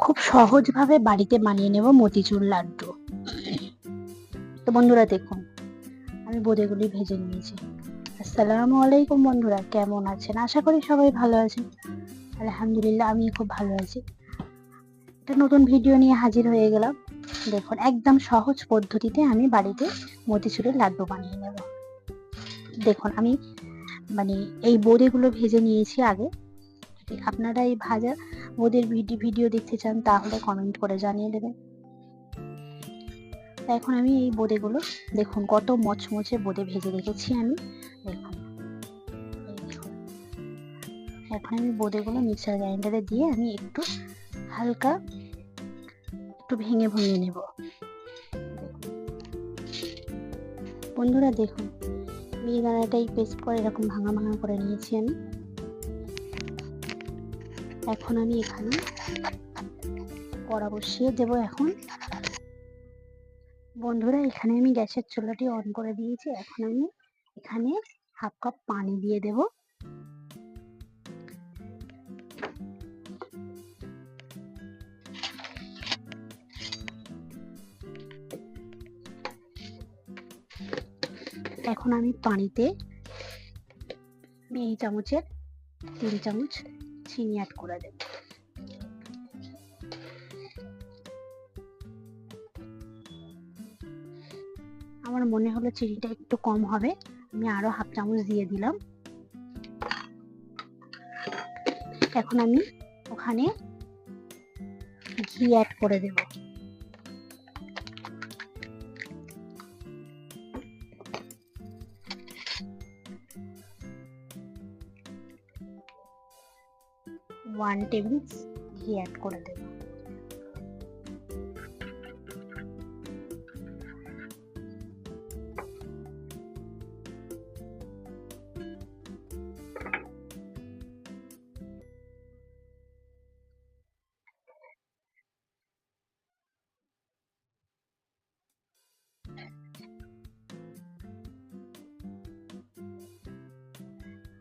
খুব সহজভাবে বাড়িতে বানিয়ে নেব মতিচুর লাড্ডু। তো বন্ধুরা দেখুন, আমি বোঁদেগুলি ভেজে নিয়েছি। আসসালামু আলাইকুম বন্ধুরা, কেমন আছেন? আশা করি সবাই ভালো আছেন। আলহামদুলিল্লাহ, আমি খুব ভালো আছি। একটা নতুন ভিডিও নিয়ে হাজির হয়ে গেলাম। দেখুন, একদম সহজ পদ্ধতিতে আমি বাড়িতে মতিচুরের লাড্ডু বানিয়ে নেব। দেখুন, আমি এই বোঁদেগুলো ভেজে নিয়েছি আগে। যদি আপনারা এই ভাজা বোঁদের ভিডিও দেখতে চান তাহলে কমেন্ট করে জানিয়ে দেবেন। এখন আমি এই বোঁদেগুলো দেখুন, কত মচমচে বোঁদে ভেজে রেখেছি আমি। দেখুন, এখন আমি বোঁদেগুলো মিক্সার গ্রাইন্ডারে দিয়ে আমি হালকা একটু ভেঙে নেব। বন্ধুরা দেখুন, মিহিদানাটাই পেস্ট করে এরকম ভাঙা ভাঙা করে নিয়েছি আমি। এখন আমি এখানে কড়া বসিয়ে দেবো। এখন বন্ধুরা, এখানে আমি গ্যাসের চুলাটি অন করে দিয়েছি। এখন আমি এখানে হাফ কাপ পানি দিয়ে দেব। এখন আমি পানিতে এই চামচের 3 চামচ চিনি অ্যাড করে দেব। আমার মনে হলো চিনিটা একটু কম হবে, আমি আরো হাফ চামচ দিয়ে দিলাম। এখন আমি ওখানে ঘি অ্যাড করে দেব। ওয়ান টেবিল ঘি অ্যাড করে দেব।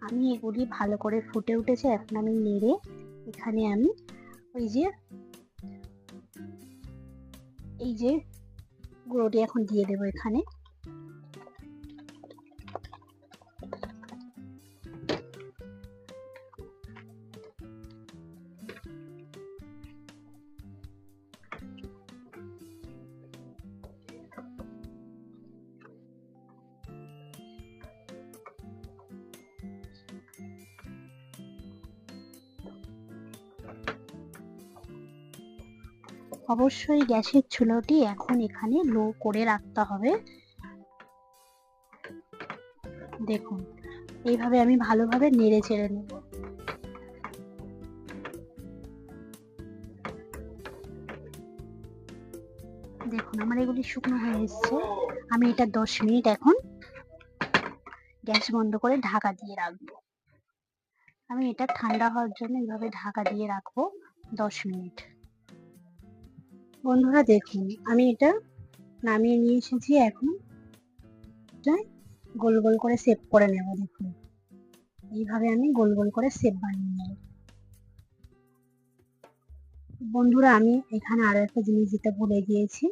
আমি এগুলি ভালো করে ফুটে উঠেছে। এখন আমি নেড়ে এখানে আমি এই যে গুঁড়োটি এখন দিয়ে দেবো এখানে। অবশ্যই গ্যাসের চুলাটি এখন এখানে লো করে রাখতে হবে। দেখুন, এইভাবে আমি ভালোভাবে নেড়ে চেড়ে নেব। দেখুন, আমার এগুলি শুকনো হয়ে এসছে। আমি এটা 10 মিনিট এখন গ্যাস বন্ধ করে ঢাকা দিয়ে রাখবো। আমি এটা ঠান্ডা হওয়ার জন্য এইভাবে ঢাকা দিয়ে রাখবো 10 মিনিট। বন্ধুরা দেখুন, আমি এটা নামিয়ে নিয়ে এসেছি। এখন গোল গোল করে শেপ করে নেব। দেখুন, এইভাবে আমি গোল গোল করে শেপ বানিয়ে নেব। বন্ধুরা, আমি এখানে আরো একটা জিনিস দিতে ভুলে গিয়েছি,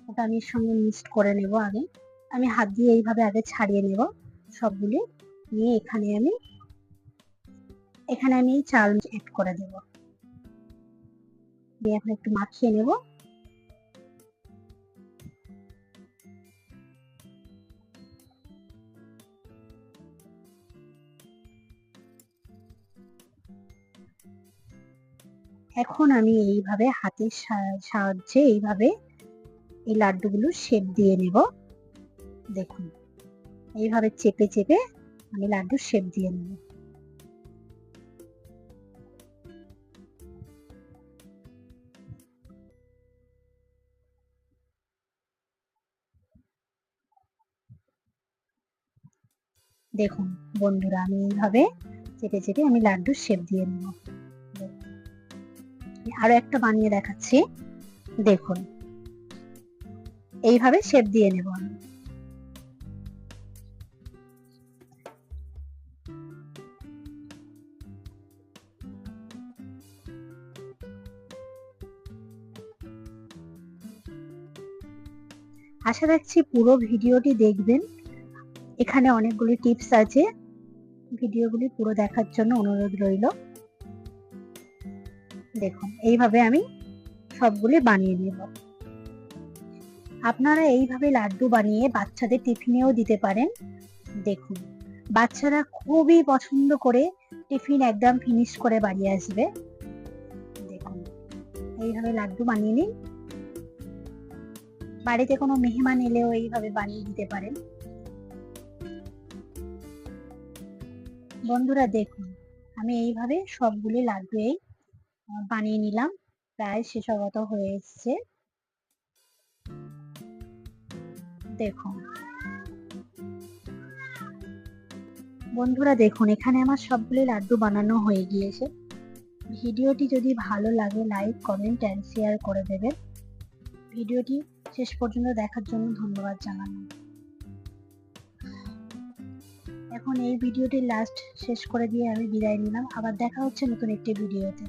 ওটা আমি এর সঙ্গে মিক্সড করে নেব। আগে আমি হাত দিয়ে এইভাবে আগে ছাড়িয়ে নেব সবগুলি নিয়ে। এখানে আমি চাল অ্যাড করে দেব, দিয়ে এখন একটু মাখিয়ে নেব। এখন আমি এইভাবে হাতের সাহায্যে এইভাবে এই লাড্ডুগুলো শেপ দিয়ে নেব। দেখুন, এইভাবে চেপে চেপে আমি লাড্ডুর শেপ দিয়ে নেব। দেখুন বন্ধুরা, আমি এইভাবে চেপে চেপে আমি লাড্ডুর শেপ দিয়ে নেব। আরো একটা বানিয়ে দেখাচ্ছি। দেখুন, এইভাবে শেপ দিয়ে নেব আমি। আশা রাখছি পুরো ভিডিওটি দেখবেন। এখানে অনেকগুলি টিপস আছে, ভিডিওগুলি পুরো দেখার জন্য অনুরোধ রইল। দেখুন এইভাবে আমি সবগুলি বানিয়ে নেব। আপনারা এইভাবে লাড্ডু বানিয়ে বাচ্চাদের টিফিনেও দিতে পারেন। দেখুন বাচ্চারা খুবই পছন্দ করে টিফিন একদম ফিনিশ করে বাড়ি আসবে। দেখুন এইভাবে লাড্ডু বানিয়ে নিন। বাড়িতে কোনো মেহমান এলেও এইভাবে বানিয়ে দিতে পারেন। বন্ধুরা দেখুন আমি এইভাবে সবগুলি লাড্ডু বানিয়ে নিলাম, প্রায় শেষাগত হয়ে এসছে। দেখুন বন্ধুরা দেখুন এখানে আমার সবগুলি লাড্ডু বানানো হয়ে গিয়েছে। ভিডিওটি যদি ভালো লাগে লাইক, কমেন্ট এন্ড শেয়ার করে দেবেন। ভিডিওটি শেষ পর্যন্ত দেখার জন্য ধন্যবাদ জানানো। এখন এই ভিডিওটি লাস্ট শেষ করে দিয়ে আমি বিদায় নিলাম। আবার দেখা হচ্ছে নতুন একটি ভিডিওতে।